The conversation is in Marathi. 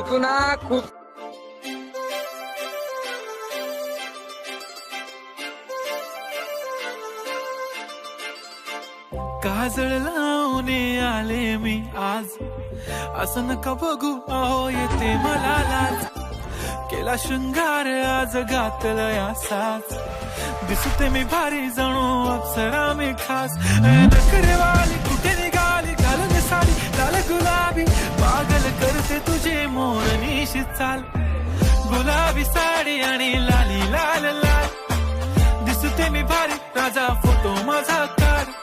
तू ना खूप काजळ लावून आले मी आज, असं नका बघू अहो येते मला लाज. केला शृंगार आज घातलंय असाच, दिसते मी भारी जणू अप्सरा मी खास. नखरेवाली कुठे निघाली घालून साडी लाल गुलाबी, पागल करते तुझे मोरनीशी चाल. गुलाबी साडी आणि लाली लाल लाल, दिसते मी भारी राजा फोटो माझा काढ.